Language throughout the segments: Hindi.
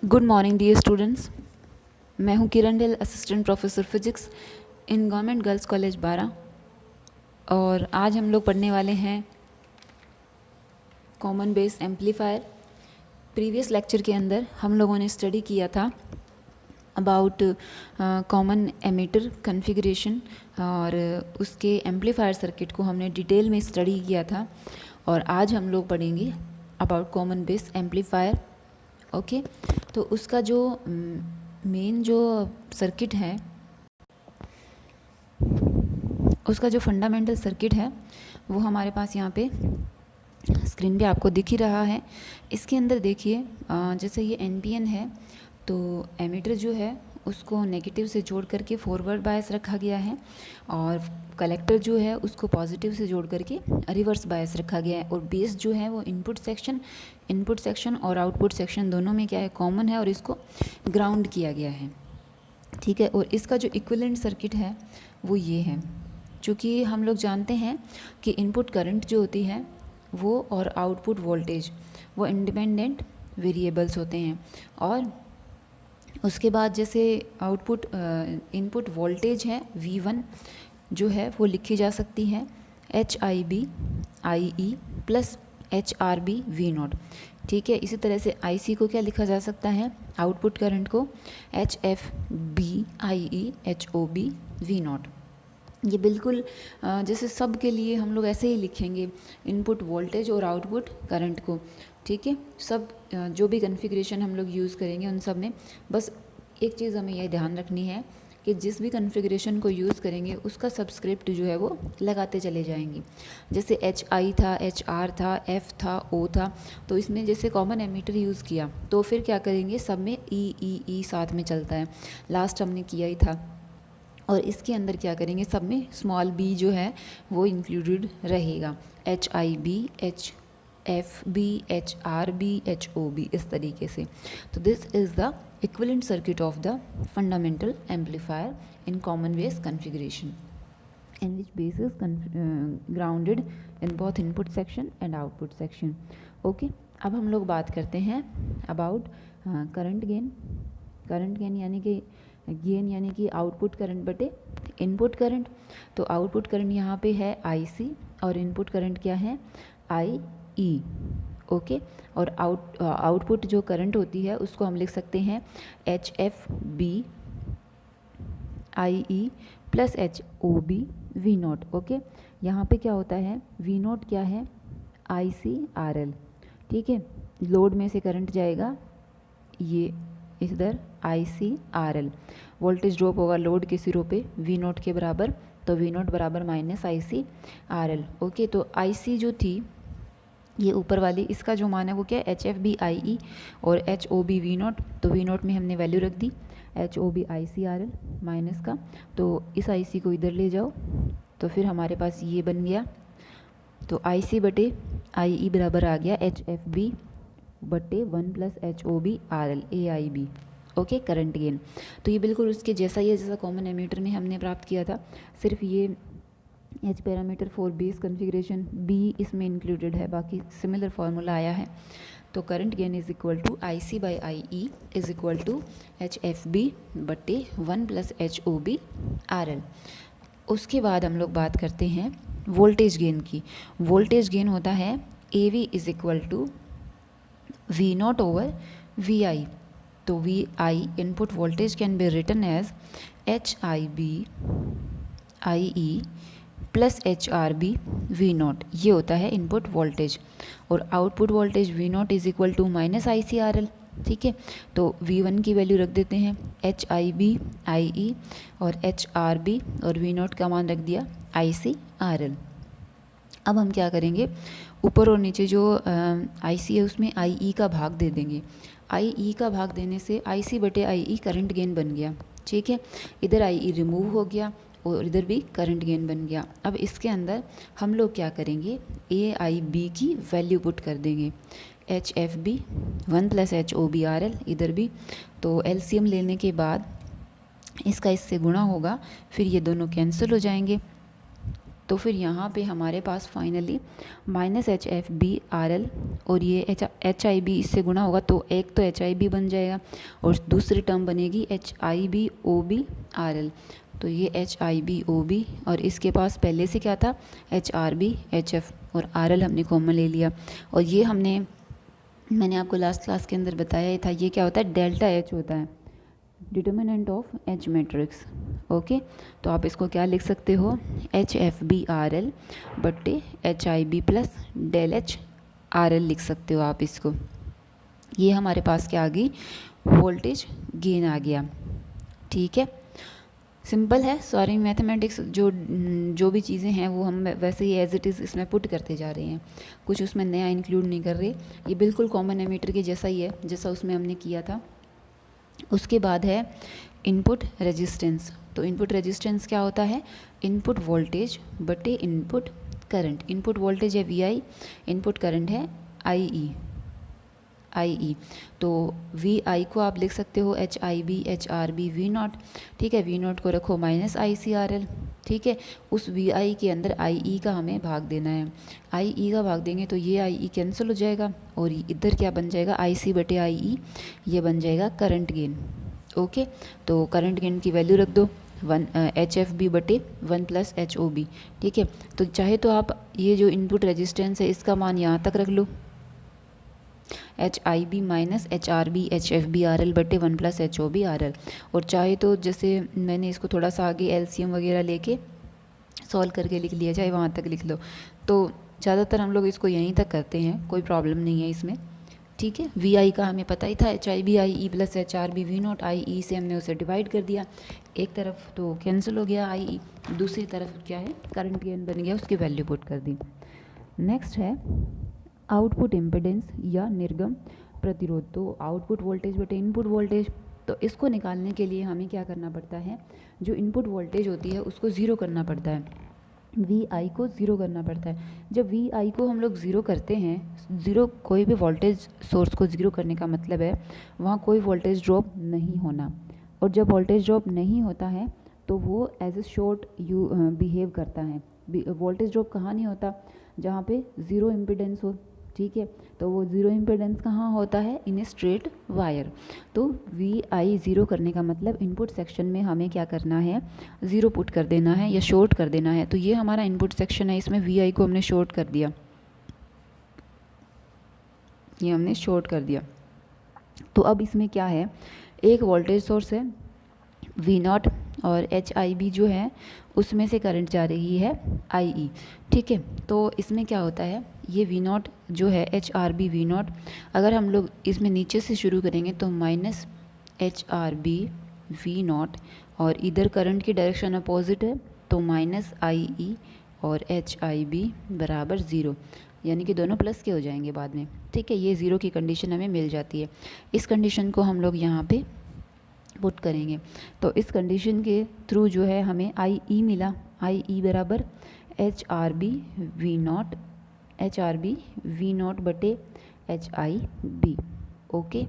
Good morning dear students. मैं हूं Kiran Dill, assistant professor physics in government girls college 12। और आज हम लोग पढ़ने वाले हैं common base amplifier. Previous lecture के अंदर हम लोगों ने स्टडी किया था अबाउट कॉमन एमीटर कॉन्फ़िगरेशन और उसके एम्पलीफायर सर्किट को हमने डिटेल में स्टडी किया था। और आज हम लोग पढ़ेंगे about common base amplifier. Okay, तो उसका जो मेन जो सर्किट है, उसका जो फंडामेंटल सर्किट है वो हमारे पास यहाँ पे स्क्रीन पे आपको दिख ही रहा है। इसके अंदर देखिए, जैसे ये NPN है तो एमीटर जो है उसको नेगेटिव से जोड़ करके फॉरवर्ड बायस रखा गया है और कलेक्टर जो है उसको पॉजिटिव से जोड़ करके रिवर्स बायस रखा गया है। और बेस जो है वो इनपुट सेक्शन और आउटपुट सेक्शन दोनों में क्या है, कॉमन है और इसको ग्राउंड किया गया है। ठीक है, और इसका जो इक्विवेलेंट सर्किट है वो ये है। चूँकि हम लोग जानते हैं कि इनपुट करंट जो होती है वो और आउटपुट वोल्टेज वो इंडिपेंडेंट वेरिएबल्स होते हैं। और उसके बाद जैसे आउटपुट इनपुट वोल्टेज है V1 जो है वो लिखी जा सकती है HIB IE plus HRB V0। ठीक है, इसी तरह से IC को क्या लिखा जा सकता है, आउटपुट करंट को HFB IE HOB V0। ये बिल्कुल जैसे सब के लिए हम लोग ऐसे ही लिखेंगे इनपुट वोल्टेज और आउटपुट करंट को। ठीक है, सब जो भी कॉन्फ़िगरेशन हम लोग यूज़ करेंगे उन सब में बस एक चीज़ हमें यह ध्यान रखनी है कि जिस भी कॉन्फ़िगरेशन को यूज़ करेंगे उसका सबस्क्रिप्ट जो है वो लगाते चले जाएंगे। जैसे HI था, HR था, F था, O था, तो इसमें जैसे कॉमन एमीटर यूज़ किया तो फिर क्या करेंगे, सब में E साथ में चलता है, लास्ट हमने किया ही था। और इसके अंदर क्या करेंगे, सब में स्मॉल b जो है वो इंक्लूडेड रहेगा, HIB HFB HRB HOB इस तरीके से। तो this is the equivalent circuit of the fundamental amplifier in common base configuration in which base is grounded in both input section and output section. Okay, अब हम लोग बात करते हैं अबाउट करंट गेन यानी कि आउटपुट करंट बटे इनपुट करंट। तो आउटपुट करंट यहाँ पे है IC और इनपुट करंट क्या है, IE। ओके, और आउटपुट जो करंट होती है उसको हम लिख सकते हैं HFB IE plus HOB V0। Okay, यहाँ पे क्या होता है, V0 क्या है, ICRL। ठीक है, लोड में से करंट जाएगा ये इधर ICRL, वोल्टेज ड्रॉप होगा लोड के सिरों पे V0 के बराबर, तो V0 बराबर माइनस ICRL। ओके, तो IC जो थी ये ऊपर वाली, इसका जो मान है वो क्या है, HFB IE और HOB V0। तो V0 में हमने वैल्यू रख दी HOB ICRL माइनस का, तो इस IC को इधर ले जाओ तो फिर हमारे पास ये बन गया। तो IC बटे IE बराबर आ गया HFB बटे 1 plus HOB RL AIB। Okay, current gain. तो ये बिल्कुल उसके जैसा ही है जैसा कॉमन एमीटर में हमने प्राप्त किया था, सिर्फ ये H parameter for base configuration B इसमें इंक्लूडेड है, बाकी सिमिलर फार्मूला आया है। तो current gain is equal to IC by IE is equal to HFB बटे 1 प्लस HOB RL। उसके बाद हम लोग बात करते हैं वोल्टेज गेन की। वोल्टेज गेन होता है AV is equal to V0 over VI। तो VI input voltage can be written as HIB IE plus HRB V0, ये होता है इनपुट वोल्टेज। और output voltage V0 is equal to minus ICRL। ठीक है, तो V1 की वैल्यू रख देते हैं HIB IE और HRB और V0 का मान रख दिया ICRL। अब हम क्या करेंगे, ऊपर और नीचे जो IC है उसमें IE का भाग दे देंगे। IE का भाग देने से IC बटे IE करंट गेन बन गया। ठीक है, इधर IE रिमूव हो गया और इधर भी करंट गेन बन गया। अब इसके अंदर हम लोग क्या करेंगे, AIB की वैल्यू पुट कर देंगे, HFB 1 प्लस HOB RL इधर भी। तो LCM लेने के बाद इसका इससे गुणा होगा, फिर ये दोनों कैंसिल हो जाएंगे। तो फिर यहाँ पे हमारे पास finally minus h F B are l और ये एच आई बी इससे गुना होगा तो एक तो एच आई बी बन जाएगा और दूसरी टर्म बनेगी H I B O B are L. तो ये एच आई बी ओ बी और इसके पास पहले से क्या था H R B H F और आर एल हमने कॉमन ले लिया। और ये मैंने आपको लास्ट क्लास के अंदर बताया था, ये क्या होता है डेल्टा एच होता है, determinant of h matrix. Okay, तो आप इसको क्या लिख सकते हो H F B R L बट्टे एच आई b plus del h r l लिख सकते हो आप इसको। ये हमारे पास क्या आ गई वोल्टेज गेन आ गया। ठीक है, सिंपल है, सॉरी मैथमेटिक्स जो भी चीज़ें हैं वो हम वैसे ही एज इट इज़ इसमें पुट करते जा रहे हैं, कुछ उसमें नया इंक्लूड नहीं कर रहे। ये बिल्कुल कॉमन एमीटर के जैसा ही है जैसा उसमें हमने किया था। उसके बाद है इनपुट रेजिस्टेंस। तो इनपुट रेजिस्टेंस क्या होता है इनपुट वोल्टेज बटे इनपुट करंट। इनपुट वोल्टेज है वी आई, इनपुट करंट है आई ई। तो वी आई को आप लिख सकते हो H I B H R B we naught. ठीक है, वी नॉट को रखो minus I C R L. ठीक है, उस वी आई के अंदर आई ई का हमें भाग देना है। आई ई का भाग देंगे तो ये आई ई कैंसिल हो जाएगा और इधर क्या बन जाएगा आई सी बटे आई ई, ये बन जाएगा करंट गेन। ओके, तो करंट गेन की वैल्यू रख दो एच एफ बी बटे 1 प्लस एच ओ बी। ठीक है, तो चाहे तो आप ये जो इनपुट रेजिस्टेंस है इसका मान यहाँ तक रख लो एच आई B minus H R B H F B R L बटे 1 plus H O B are l. और चाहे तो जैसे मैंने इसको थोड़ा सा आगे एलसीएम वगैरह लेके सॉल्व करके लिख लिया, चाहे वहाँ तक लिख लो। तो ज़्यादातर हम लोग इसको यहीं तक करते हैं, कोई प्रॉब्लम नहीं है इसमें। ठीक है, वी आई का हमें पता ही था H I b I E plus h R B we naught. I e से हमने उसे डिवाइड कर दिया, एक तरफ तो कैंसिल हो गया आई ई, दूसरी तरफ क्या है करंट गेन बन गया, उसकी वैल्यू पुट कर दी। नेक्स्ट है आउटपुट इम्पिडेंस या निर्गम प्रतिरोध। तो आउटपुट वोल्टेज बटे इनपुट वोल्टेज, तो इसको निकालने के लिए हमें क्या करना पड़ता है जो इनपुट वोल्टेज होती है उसको ज़ीरो करना पड़ता है, वी आई को ज़ीरो करना पड़ता है। जब वी आई को हम लोग ज़ीरो करते हैं, ज़ीरो कोई भी वोल्टेज सोर्स को ज़ीरो करने का मतलब है वहाँ कोई वोल्टेज ड्रॉप नहीं होना। और जब वोल्टेज ड्रॉप नहीं होता है तो वो एज ए शॉर्ट बिहेव करता है। वोल्टेज ड्रॉप कहाँ नहीं होता जहाँ पे ज़ीरो इम्पिडेंस हो। ठीक है, तो वो ज़ीरो इम्पिडेंस कहाँ होता है इन ए स्ट्रेट वायर। तो वी आई ज़ीरो करने का मतलब इनपुट सेक्शन में हमें क्या करना है ज़ीरो पुट कर देना है या शॉर्ट कर देना है। तो ये हमारा इनपुट सेक्शन है, इसमें वी आई को हमने शॉर्ट कर दिया, ये हमने शॉर्ट कर दिया। तो अब इसमें क्या है एक वोल्टेज सोर्स है वी नॉट और एच आई बी जो है उसमें से करंट जा रही है आई ई। ठीक है, तो इसमें क्या होता है ये वी नॉट जो है H R B we naught, अगर हम लोग इसमें नीचे से शुरू करेंगे तो minus H R B we naught और इधर करंट की डायरेक्शन अपोजिट है तो माइनस आई ई और एच आई बी बराबर ज़ीरो, यानी कि दोनों प्लस के हो जाएंगे बाद में। ठीक है, ये ज़ीरो की कंडीशन हमें मिल जाती है। इस कंडीशन को हम लोग यहाँ पे पुट करेंगे तो इस कंडीशन के थ्रू जो है हमें आई ई मिला, आई ई बराबर H R B we naught, H R B we naught बटे एच आई बी। ओके,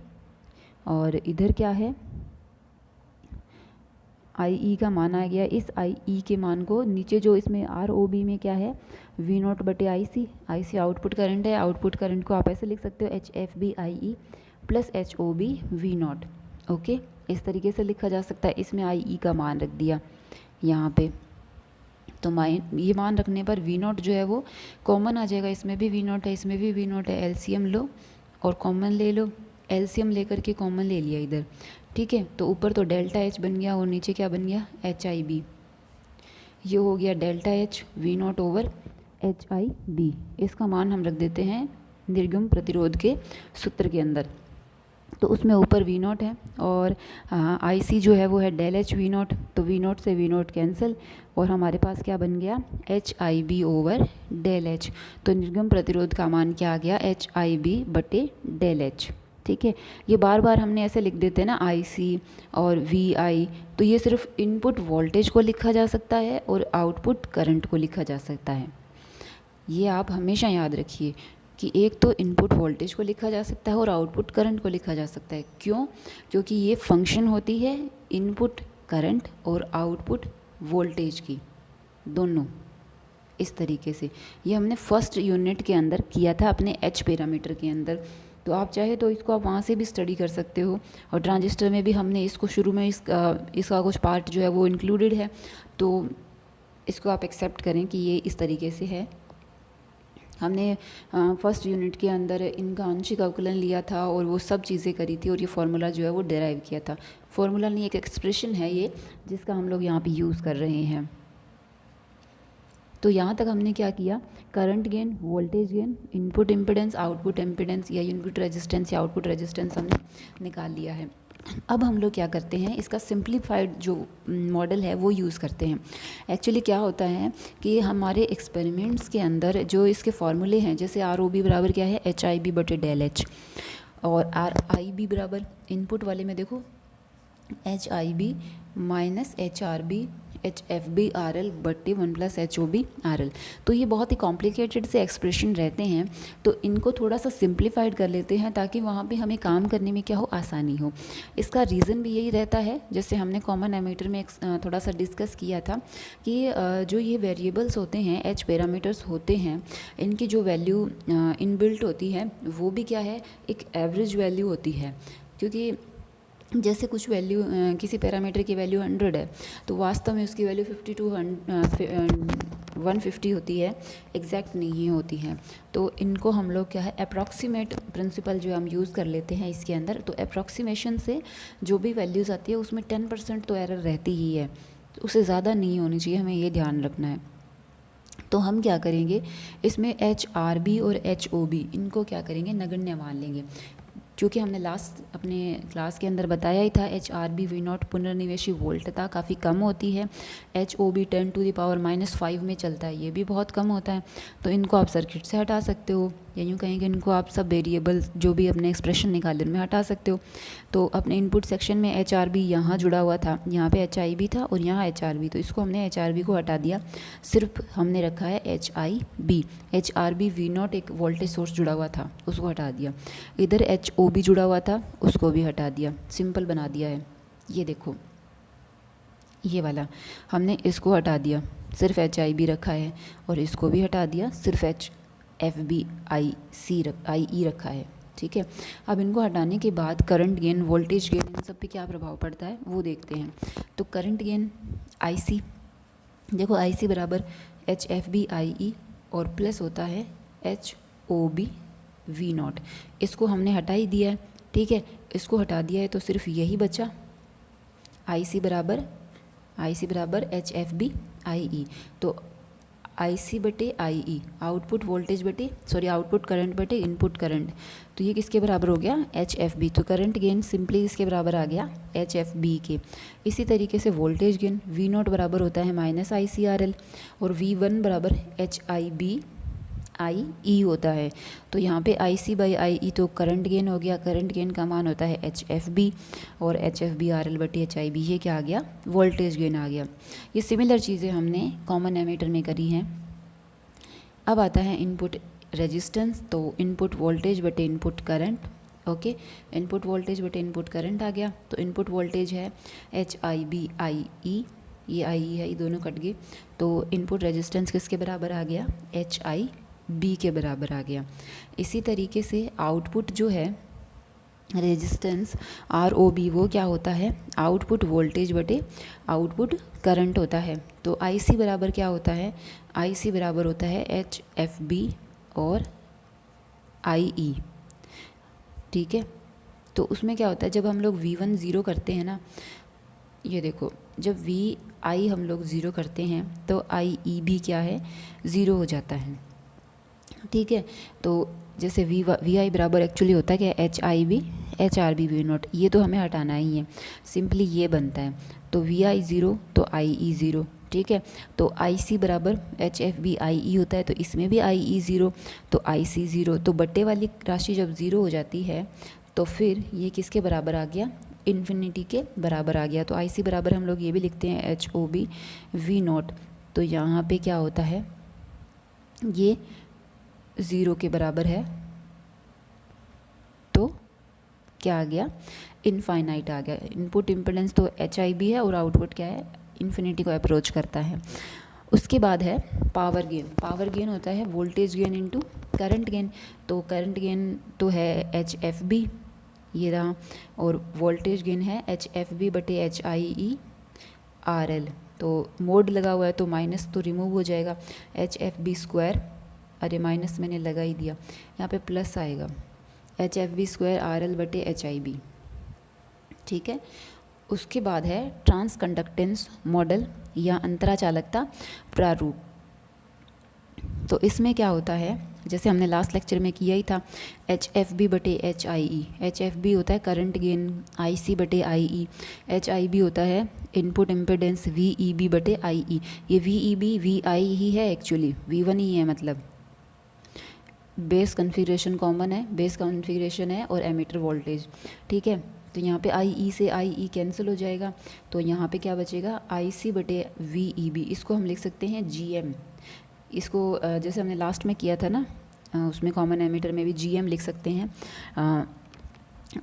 और इधर क्या है आई ई का मान आ गया, इस आई ई के मान को नीचे जो इसमें आर ओ बी में क्या है वी नॉट बटे आई सी आउटपुट करंट है। आउटपुट करंट को आप ऐसे लिख सकते हो H F B I E plus H O B we naught. Okay, इस तरीके से लिखा जा सकता है। इसमें आई ई का मान रख दिया यहाँ पे, तो ये मान रखने पर वी नॉट जो है वो कॉमन आ जाएगा, इसमें भी वी नॉट है इसमें भी वी नॉट है, एलसीएम लो और कॉमन ले लो, एलसीएम लेकर के कॉमन ले लिया इधर। ठीक है, तो ऊपर तो डेल्टा एच बन गया और नीचे क्या बन गया एच आई बी, ये हो गया delta H V naught over H आई बी। इसका मान हम रख देते हैं निर्गम प्रतिरोध के सूत्र के अंदर, तो उसमें ऊपर वी नॉट है और आई सी जो है वो है डेल एच वी नॉट, तो वी नॉट से वी नॉट कैंसिल और हमारे पास क्या बन गया एच आई बी ओवर डेल एच। तो निर्गम प्रतिरोध का मान क्या आ गया एच आई बी बटे डेल एच। ठीक है, ये बार बार हमने ऐसे लिख देते हैं ना आई सी और वी आई, तो ये सिर्फ इनपुट वोल्टेज को लिखा जा सकता है और आउटपुट करंट को लिखा जा सकता है। ये आप हमेशा याद रखिए कि एक तो इनपुट वोल्टेज को लिखा जा सकता है और आउटपुट करंट को लिखा जा सकता है। क्यों? क्योंकि ये फंक्शन होती है इनपुट करंट और आउटपुट वोल्टेज की, दोनों। इस तरीके से। ये हमने फर्स्ट यूनिट के अंदर किया था अपने एच पैरामीटर के अंदर। तो आप चाहे तो इसको आप वहाँ से भी स्टडी कर सकते हो। और ट्रांजिस्टर में भी हमने इसको शुरू में इसका कुछ पार्ट जो है वो इंक्लूडेड है, तो इसको आप एक्सेप्ट करें कि ये इस तरीके से है। हमने फर्स्ट यूनिट के अंदर इनका आंशिक अवकलन लिया था और वो सब चीज़ें करी थी, और ये फार्मूला जो है वो डेराइव किया था। फार्मूला नहीं, एक एक्सप्रेशन है ये, जिसका हम लोग यहाँ पे यूज़ कर रहे हैं। तो यहाँ तक हमने क्या किया, current gain, voltage gain, input impedance, output impedance या इनपुट रेजिस्टेंस या आउटपुट रेजिस्टेंस हमने निकाल लिया है। अब हम लोग क्या करते हैं, इसका सिंप्लीफाइड जो मॉडल है वो यूज़ करते हैं। एक्चुअली क्या होता है कि हमारे एक्सपेरिमेंट्स के अंदर जो इसके फॉर्मूले हैं, जैसे आर ओ बी बराबर क्या है, एच आई बी बटे डेल एच, और आर आई बी बराबर इनपुट वाले में देखो एच आई B minus H R B H F B R L बट्टे 1 plus H O B are L. तो ये बहुत ही कॉम्प्लिकेटेड से एक्सप्रेशन रहते हैं, तो इनको थोड़ा सा सिंप्लीफाइड कर लेते हैं ताकि वहाँ पे हमें काम करने में क्या हो, आसानी हो। इसका रीज़न भी यही रहता है, जैसे हमने कॉमन एमीटर में थोड़ा सा डिस्कस किया था कि जो ये वेरिएबल्स होते हैं, एच पैरामीटर्स होते हैं, इनकी जो वैल्यू इनबिल्ट होती है वो भी क्या है, एक एवरेज वैल्यू होती है। क्योंकि जैसे कुछ वैल्यू किसी पैरामीटर की वैल्यू 100 है, तो वास्तव में उसकी वैल्यू 50 to 150 होती है, एग्जैक्ट नहीं होती है। तो इनको हम लोग क्या है, अप्रॉक्सीमेट प्रिंसिपल जो हम यूज़ कर लेते हैं इसके अंदर। तो अप्रॉक्सीमेशन से जो भी वैल्यूज़ आती है उसमें 10% तो एरर रहती ही है, तो उससे ज़्यादा नहीं होनी चाहिए, हमें ये ध्यान रखना है। तो हम क्या करेंगे, इसमें एच आर बी और एच ओ बी इनको क्या करेंगे, नगण्य मान लेंगे। क्योंकि हमने लास्ट अपने क्लास के अंदर बताया ही था, H R B we naught पुनर्निवेशी वोल्टता काफ़ी कम होती है, एच ओ बी 10⁻⁻5 में चलता है, ये भी बहुत कम होता है। तो इनको आप सर्किट से हटा सकते हो, या यूँ कहेंगे इनको आप सब वेरिएबल जो भी अपने एक्सप्रेशन निकाले उनमें हटा सकते हो। तो अपने इनपुट सेक्शन में एच आर बी यहाँ जुड़ा हुआ था, यहाँ पे एच आई बी था और यहाँ एच आर बी, तो इसको हमने एच आर बी को हटा दिया, सिर्फ हमने रखा है H I B. H R B we naught एक वोल्टेज सोर्स जुड़ा हुआ था, उसको हटा दिया। इधर एच ओ बी जुड़ा हुआ था, उसको भी हटा दिया, सिंपल बना दिया है। ये देखो, ये वाला हमने इसको हटा दिया, सिर्फ एच आई बी रखा है, और इसको भी हटा दिया, सिर्फ एच एफ बी आई ई रखा है। ठीक है, अब इनको हटाने के बाद करंट गेन, वोल्टेज गेन, इन सब पे क्या प्रभाव पड़ता है वो देखते हैं। तो करंट गेन आई सी, देखो आई सी बराबर एच एफ बी आई ई और प्लस होता है H O B we naught. इसको हमने हटा ही दिया है, ठीक है, इसको हटा दिया है तो सिर्फ यही बचा, आई सी बराबर एच एफ बी आई ई। तो आई सी बटे आई ई, आउटपुट वोल्टेज बटे आउटपुट करंट बटे इनपुट करंट, तो ये किसके बराबर हो गया, एच एफ बी। तो करंट गेन सिंपली इसके बराबर आ गया एच एफ बी के। इसी तरीके से वोल्टेज गेन वी नॉट बराबर होता है minus I C R l, और वी वन बराबर एच आई बी आई ई होता है। तो यहाँ पे आई सी बाई आई ई तो करंट गेन हो गया, करंट गेन का मान होता है एच एफ बी, और H F B are L बटी एच आई बी, ये क्या आ गया, वोल्टेज गेन आ गया। ये सिमिलर चीज़ें हमने कॉमन एमीटर में करी हैं। अब आता है इनपुट रेजिस्टेंस, तो इनपुट वोल्टेज बटे input current, okay, input voltage बटे इनपुट करंट आ गया। तो इनपुट वोल्टेज है एच आई बी आई ई, ये आई ई है, ये दोनों कट गए, तो इनपुट रेजिस्टेंस किसके बराबर आ गया, एच आई बी के बराबर आ गया। इसी तरीके से आउटपुट जो है रेजिस्टेंस आर ओ बी, वो क्या होता है, आउटपुट वोल्टेज बटे आउटपुट करंट होता है। तो आई सी बराबर क्या होता है, आई सी बराबर होता है एच एफ बी और आई ई, ठीक है। तो उसमें क्या होता है, जब हम लोग V1 ज़ीरो करते हैं ना, ये देखो, जब वी आई हम लोग ज़ीरो करते हैं तो आई ई भी क्या है, ज़ीरो हो जाता है, ठीक है। तो जैसे वी आई बराबर एक्चुअली होता है क्या, H I B H R B we naught, ये तो हमें हटाना ही है, सिंपली ये बनता है। तो वी आई ज़ीरो तो आई ई ज़ीरो, ठीक है। तो आई सी बराबर एच एफ बी आई ई होता है, तो इसमें भी आई ई ज़ीरो, तो आई सी ज़ीरो। तो बट्टे वाली राशि जब ज़ीरो हो जाती है तो फिर ये किसके बराबर आ गया, इन्फिनिटी के बराबर आ गया। तो आई सी बराबर हम लोग ये भी लिखते हैं H O B we naught. तो यहाँ पे क्या होता है, ये ज़ीरो के बराबर है, तो क्या आ गया, इनफाइनाइट आ गया। इनपुट इम्पिडेंस तो एच आई बी है और आउटपुट क्या है, इन्फिनिटी को अप्रोच करता है। उसके बाद है पावर गेन। पावर गेन होता है voltage gain into current gain. तो करंट गेन तो है एच एफ बी, ये रहा, और वोल्टेज गेन है एच एफ बी बटे H I E R L. तो मोड लगा हुआ है तो माइनस तो रिमूव हो जाएगा, एच एफ बी स्क्वायर, अरे माइनस मैंने लगा ही दिया, यहाँ पे प्लस आएगा, H F B square R L बटे एच आई बी। ठीक है, उसके बाद है ट्रांस कंडक्टेंस मॉडल या अंतराचालकता प्रारूप। तो इसमें क्या होता है, जैसे हमने लास्ट लेक्चर में किया ही था, एच एफ बी बटे H I E. H F B होता है करंट गेन आई सी बटे I E, H I B होता है input impedance V E B बटे आई ई। ये V E B V I ही है, एक्चुअली वी वन ही है, मतलब बेस कॉन्फ़िगरेशन कॉमन है, बेस कॉन्फ़िगरेशन है और एमीटर वोल्टेज। ठीक है, तो यहाँ पे आई ई से आई ई कैंसिल हो जाएगा, तो यहाँ पे क्या बचेगा, आई सी बटे वी ई बी। इसको हम लिख सकते हैं जी एम। इसको जैसे हमने लास्ट में किया था ना, उसमें कॉमन एमीटर में भी जी एम लिख सकते हैं।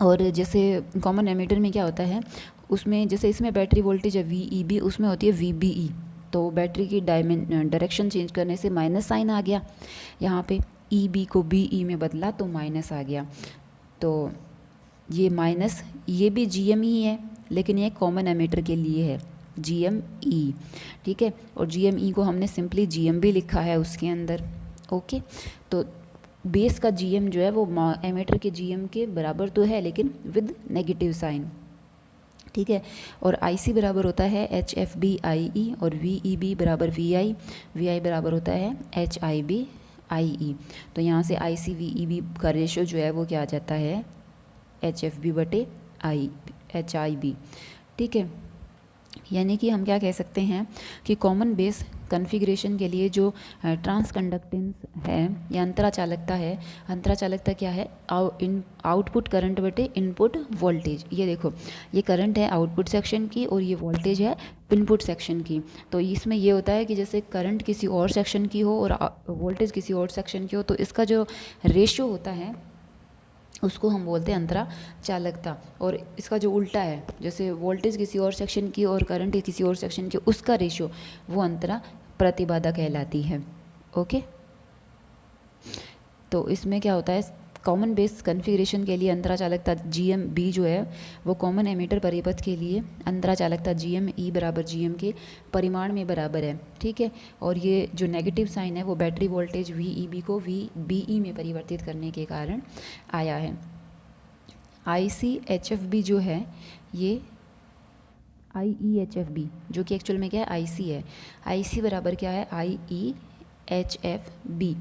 और जैसे कॉमन एमीटर में क्या होता है, उसमें जैसे इसमें बैटरी वोल्टेज है वी ई बी, उसमें होती है वी बी ई। तो बैटरी की डायरेक्शन चेंज करने से माइनस साइन आ गया, यहाँ पे ई बी को बी ई में बदला तो माइनस आ गया। तो ये माइनस, ये भी जी एम ही है, लेकिन ये कॉमन एमीटर के लिए है, जी एम ई। ठीक है, और जी एम ई को हमने सिंपली जी एम भी लिखा है उसके अंदर। ओके, तो बेस का जी एम जो है वो एमीटर के जी एम के बराबर तो है, लेकिन विद नेगेटिव साइन। ठीक है, और आई सी बराबर होता है एच एफ बी आई ई, और वी ई बी बराबर वी आई बराबर होता है एच आई बी आई ई। तो यहाँ से आई सी वी ई बी का रेशो जो है वो क्या आ जाता है, एच एफ बी बटे आई एच आई बी। ठीक है, यानी कि हम क्या कह सकते हैं कि कॉमन बेस कॉन्फ़िगरेशन के लिए जो ट्रांस कंडक्टेंस है या अंतराचालकता है, अंतराचालकता क्या है, आउटपुट करंट बटे इनपुट वोल्टेज। ये देखो, ये करंट है आउटपुट सेक्शन की और ये वोल्टेज है इनपुट सेक्शन की। तो इसमें ये होता है कि जैसे करंट किसी और सेक्शन की हो और वोल्टेज किसी और सेक्शन की हो, तो इसका जो रेशियो होता है उसको हम बोलते हैं अंतरा चालकता। और इसका जो उल्टा है, जैसे वोल्टेज किसी और सेक्शन की और करंट किसी और सेक्शन की, उसका रेशियो वो अंतरा प्रतिबाधा कहलाती है। ओके, तो इसमें क्या होता है, कॉमन बेस कॉन्फ़िगरेशन के लिए अंतरा चालकता जी एम बी जो है वो कॉमन एमीटर परिपथ के लिए अंतरा चालकता जी एम ई बराबर जी एम के परिमाण में बराबर है। ठीक है, और ये जो नेगेटिव साइन है वो battery voltage V E B को वी बी ई में परिवर्तित करने के कारण आया है। I C H F B जो है ये I E H F B, जो कि एक्चुअल में क्या है, आई सी है। आई सी बराबर क्या है, I E H F B.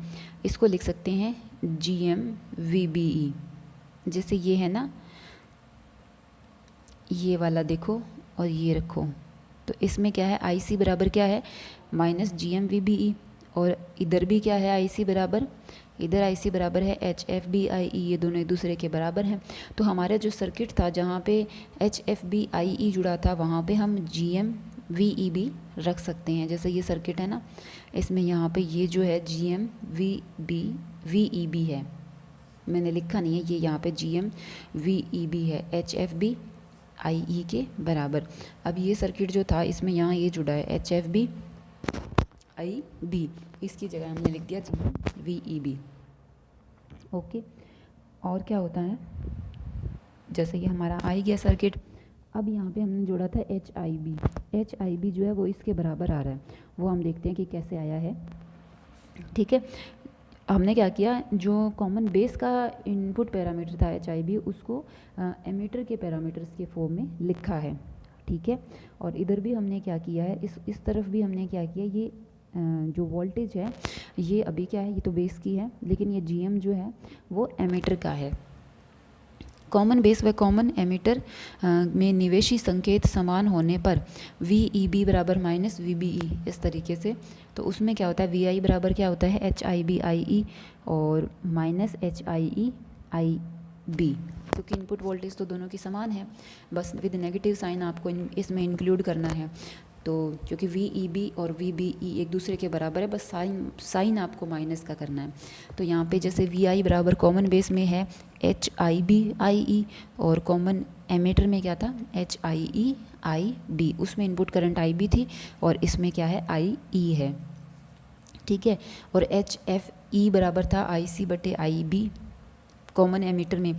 इसको लिख सकते हैं G M V B E. जैसे ये है ना, ये वाला देखो और ये रखो, तो इसमें क्या है, आई सी बराबर क्या है, minus G M V B E, और इधर भी क्या है, आई सी बराबर, इधर आई सी बराबर है एच एफ बी आई ई, ये दोनों एक दूसरे के बराबर हैं। तो हमारा जो सर्किट था जहाँ पे एच एफ बी आई ई जुड़ा था, वहाँ पे हम G M V E B रख सकते हैं। जैसे ये सर्किट है ना, इसमें यहाँ पे ये जो है G M V B V E B है, मैंने लिखा नहीं है, ये यहाँ पे G M V E B है एच एफ बी आई ई के बराबर। अब ये सर्किट जो था इसमें यहाँ ये जुड़ा है H F B I B, इसकी जगह हमने लिख दिया G M V E B. Okay, और क्या होता है, जैसे ये हमारा आ गया सर्किट, अब यहाँ पे हमने जोड़ा था H I B. H I B जो है वो इसके बराबर आ रहा है, वो हम देखते हैं कि कैसे आया है। ठीक है, हमने क्या किया, जो कॉमन बेस का इनपुट पैरामीटर था एच आई बी, उसको एमीटर के पैरामीटर्स के फॉर्म में लिखा है। ठीक है, और इधर भी हमने क्या किया है, इस तरफ भी हमने क्या किया, ये जो वोल्टेज है ये अभी क्या है, ये तो बेस की है, लेकिन ये जी एम जो है वो एमीटर का है। कॉमन बेस व कॉमन एमीटर में निवेशी संकेत समान होने पर वी ई बी बराबर माइनस वी बी ई, इस तरीके से। तो उसमें क्या होता है, वी आई बराबर क्या होता है, एच आई बी आई ई और minus H I E I B, क्योंकि इनपुट वोल्टेज तो दोनों की समान है, बस विद नेगेटिव साइन आपको इसमें इंक्लूड करना है। तो क्योंकि VEB और VBE एक दूसरे के बराबर है, बस साइन आपको माइनस का करना है। तो यहाँ पे जैसे VI बराबर कॉमन बेस में है HIB और कॉमन एमीटर में क्या था HIE उसमें इनपुट करंट IB थी और इसमें क्या है IE है, ठीक है। और HFE बराबर था IC/IB कॉमन एमीटर में।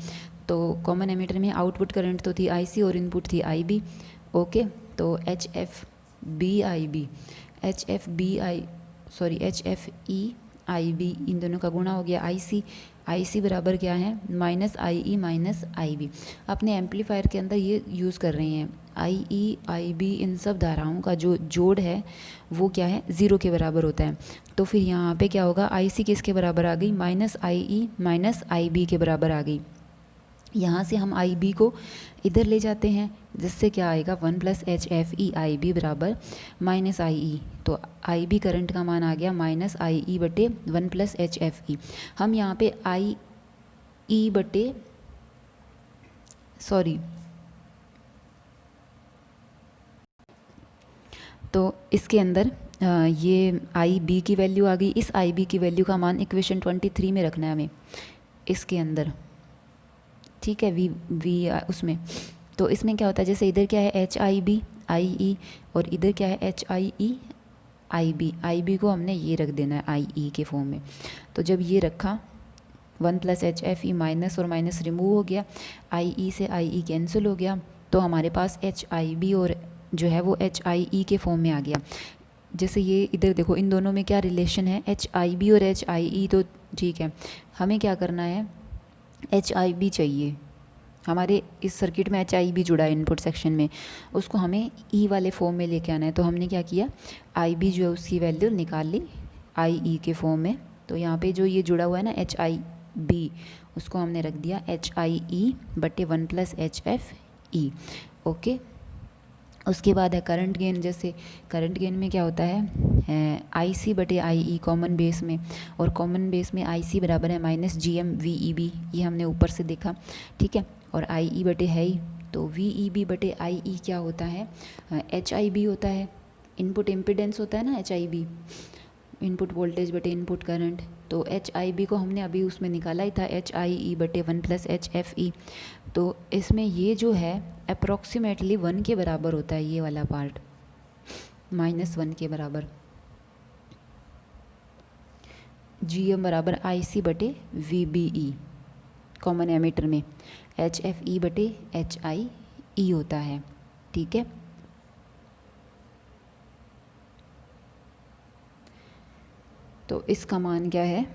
तो कॉमन एमीटर में आउटपुट करंट तो थी IC और इनपुट थी IB, ओके। तो HFEIB इन दोनों का गुणा हो गया IC बराबर क्या है -IE-IB। अपने एम्पलीफायर के अंदर ये यूज़ कर रहे हैं IE IB, इन सब धाराओं का जो जोड़ है वो क्या है 0 के बराबर होता है। तो फिर यहाँ पे क्या होगा IC किसके बराबर आ गई -IE-IB के बराबर आ गई। यहाँ से हम IB को इधर ले जाते हैं, जिससे क्या आएगा 1 + HFEIB बराबर -IE। तो IB करंट का मान आ गया -IE/1 + HFE। हम यहाँ पे तो इसके अंदर ये IB की वैल्यू आ गई। इस IB की वैल्यू का मान इक्वेशन 23 में रखना है हमें इसके अंदर, ठीक है। वी उसमें तो इसमें क्या होता है, जैसे इधर क्या है HIB IE और इधर क्या है HIE IB को हमने ये रख देना है IE के फॉर्म में। तो जब ये रखा 1 + HFE माइनस और माइनस रिमूव हो गया, IE से IE कैंसिल हो गया, तो हमारे पास HIB और जो है वो HIE के फॉर्म में आ गया। जैसे ये इधर देखो इन दोनों में क्या रिलेशन है HIB और HIE, तो ठीक है हमें क्या करना है HIB चाहिए। हमारे इस सर्किट में HIB जुड़ा है इनपुट सेक्शन में, उसको हमें E वाले फॉर्म में लेके आना है। तो हमने क्या किया IB जो है उसकी वैल्यू निकाल ली IE के फॉर्म में। तो यहाँ पे जो ये जुड़ा हुआ है ना HIB, उसको हमने रख दिया HIE/1 + HFE, ओके। उसके बाद है करंट गेन। जैसे करंट गेन में क्या होता है IC/IE कॉमन बेस में, और कॉमन बेस में IC बराबर है -GM VEB, ये हमने ऊपर से देखा, ठीक है। और IE है ही, तो VEB/IE क्या होता है HIB होता है, इनपुट इम्पिडेंस होता है ना HIB, इनपुट वोल्टेज बटे इनपुट करंट। तो HIB को हमने अभी उसमें निकाला ही था HIE/1 + HFE। तो इसमें ये जो है अप्रॉक्सीमेटली 1 के बराबर होता है, ये वाला पार्ट -1 के बराबर। GM बराबर IC/VBE कॉमन एमीटर में, HFE/HIE होता है, ठीक है। तो इसका मान क्या है,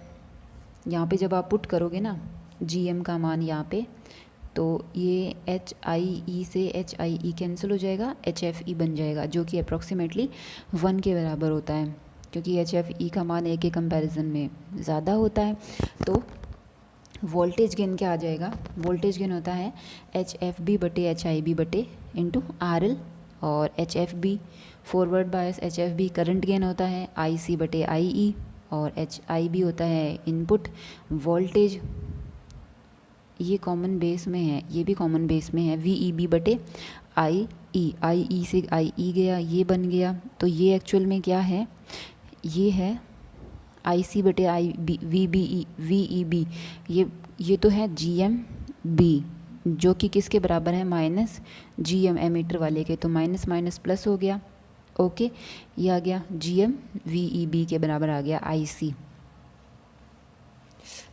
यहाँ पे जब आप पुट करोगे ना GM का मान यहाँ पे, तो ये HIE से HIE कैंसिल हो जाएगा, HFE बन जाएगा, जो कि अप्रॉक्सीमेटली 1 के बराबर होता है, क्योंकि HFE का मान 1 के कंपैरिजन में ज़्यादा होता है। तो वोल्टेज गेन क्या आ जाएगा, वोल्टेज गेन होता है HFB/HIB/RL, और HFB forward bias HFB current gain होता है IC/IE, और HIB होता है इनपुट वोल्टेज। ये कॉमन बेस में है, ये भी कॉमन बेस में है VEB/IE, IE से IE गया, ये बन गया। तो ये एक्चुअल में क्या है, ये है IC/IB VEB, ये तो है GMB, जो कि किसके बराबर है -GM एमीटर वाले के, तो माइनस माइनस प्लस हो गया, ओके। ये आ गया GM VEB के बराबर आ गया IC।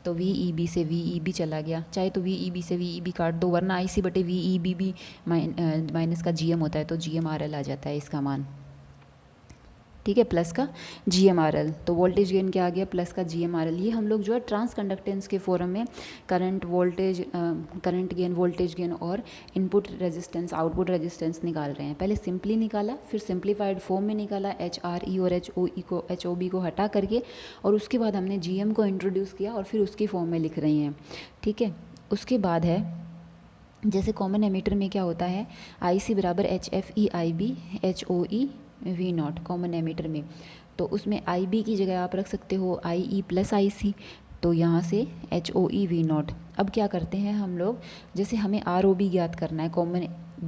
तो VEB से VEB चला गया, चाहे तो VEB से VEB काट दो, वरना IC/VEB भी माइनस का GM होता है, तो GMRL आ जाता है इसका मान, ठीक है, प्लस का GMRL। तो वोल्टेज गेन क्या आ गया, प्लस का GMRL। ये हम लोग जो है ट्रांस कंडक्टेंस के फॉरम में करंट गेन, वोल्टेज गेन और इनपुट रेजिस्टेंस, आउटपुट रेजिस्टेंस निकाल रहे हैं। पहले सिंपली निकाला, फिर सिंप्लीफाइड फॉर्म में निकाला HRE और HOB को हटा करके, और उसके बाद हमने GM को इंट्रोड्यूस किया और फिर उसकी फॉर्म में लिख रही हैं, ठीक है। उसके बाद है जैसे कॉमन एमीटर में क्या होता है IC बराबर HFEIB HOE V0 common ammeter में, तो उसमें IB की जगह आप रख सकते हो IE + IC, तो यहाँ से HOE V0। अब क्या करते हैं हम लोग, जैसे हमें ROB ज्ञात करना है कॉमन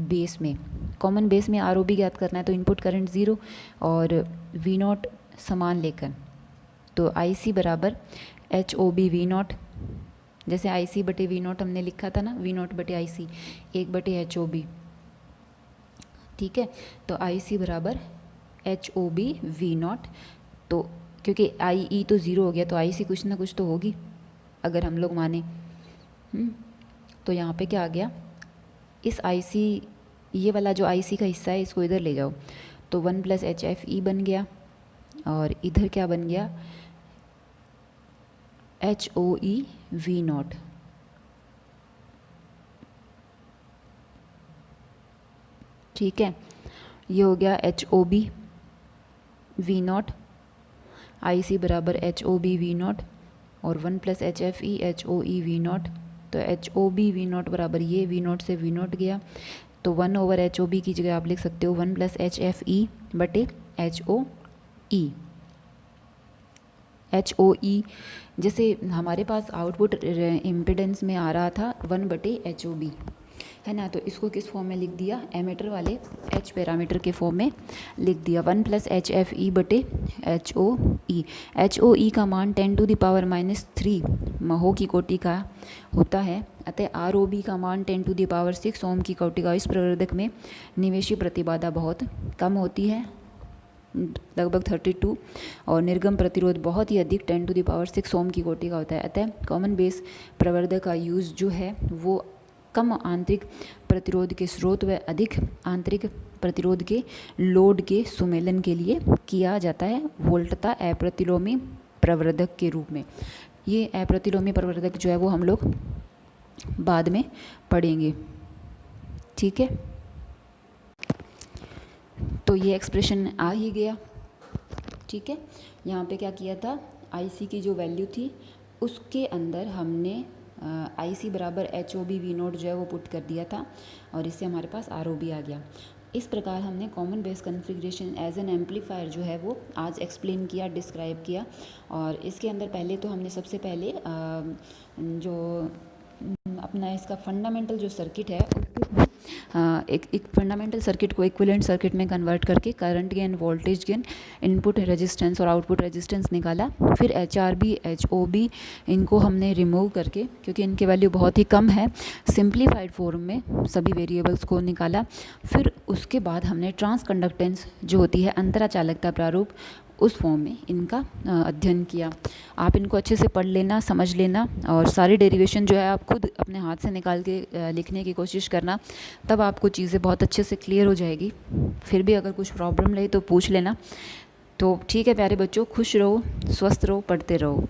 बेस में, कॉमन बेस में आर ओ बी ज्ञात करना है, तो इनपुट करंट 0 और वी नॉट समान लेकर, तो आई सी बराबर H O B we naught, जैसे आई सी बटे वी नॉट हमने लिखा था ना, वी नॉट बटे आई सी 1/HOB, ठीक है। तो आई सी बराबर HOB वी नॉट, तो क्योंकि आई ई तो 0 हो गया, तो आई सी कुछ ना कुछ तो होगी अगर हम लोग माने। तो यहाँ पे क्या आ गया, इस आई सी, ये वाला जो आई सी का हिस्सा है इसको इधर ले जाओ, तो 1 + HFE बन गया, और इधर क्या बन गया, HOE वी नॉट। ठीक है, ये हो गया HOB we naught, I C बराबर HOB वी नॉट, और 1 + HFE HOE वी नॉट, तो HOB वी नॉट बराबर ये वी नॉट से वी नॉट गया, तो 1/HOB की जगह आप लिख सकते हो 1 + HFE बटे HOE। HOE जैसे हमारे पास आउटपुट इम्पिडेंस में आ रहा था 1/HOB, है ना, तो इसको किस फॉर्म में लिख दिया, एमीटर वाले H पैरामीटर के फॉर्म में लिख दिया, 1 + HFE बटे HOE। HOE का मान 10⁻³ महो की कोटि का होता है, अतः ROB का मान 10⁻6 ओम की कोटि का। इस प्रवर्धक में निवेशी प्रतिबाधा बहुत कम होती है, लगभग 32, और निर्गम प्रतिरोध बहुत ही अधिक 10⁻6 ओम की कोटि का होता है। अतः कॉमन बेस प्रवर्धक का यूज़ जो है वो कम आंतरिक प्रतिरोध के स्रोत व अधिक आंतरिक प्रतिरोध के लोड के सुमेलन के लिए किया जाता है, वोल्टता अप्रतिलोमी प्रवर्धक के रूप में। ये अप्रतिलोमी प्रवर्धक जो है वो हम लोग बाद में पढ़ेंगे, ठीक है। तो ये एक्सप्रेशन आ ही गया, ठीक है। यहाँ पे क्या किया था, आईसी की जो वैल्यू थी उसके अंदर हमने आईसी बराबर HOB वी नॉट जो है वो पुट कर दिया था, और इससे हमारे पास ROB आ गया। इस प्रकार हमने common base configuration as an amplifier जो है वो आज एक्सप्लेन किया, डिस्क्राइब किया। और इसके अंदर पहले तो हमने सबसे पहले जो अपना इसका फंडामेंटल जो सर्किट है उसके एक फंडामेंटल सर्किट को इक्विवेलेंट सर्किट में कन्वर्ट करके current gain, voltage gain, input resistance और आउटपुट रेजिस्टेंस निकाला। फिर HRB, HOB इनको हमने रिमूव करके, क्योंकि इनके वैल्यू बहुत ही कम है, सिंप्लीफाइड फॉर्म में सभी वेरिएबल्स को निकाला। फिर उसके बाद हमने ट्रांस कंडक्टेंस जो होती है अंतरा चालकता प्रारूप, उस फॉर्म में इनका अध्ययन किया। आप इनको अच्छे से पढ़ लेना, समझ लेना, और सारी डेरिवेशन जो है आप खुद अपने हाथ से निकाल के लिखने की कोशिश करना, तब आपको चीज़ें बहुत अच्छे से क्लियर हो जाएगी। फिर भी अगर कुछ प्रॉब्लम रहे तो पूछ लेना। तो ठीक है प्यारे बच्चों, खुश रहो, स्वस्थ रहो, पढ़ते रहो।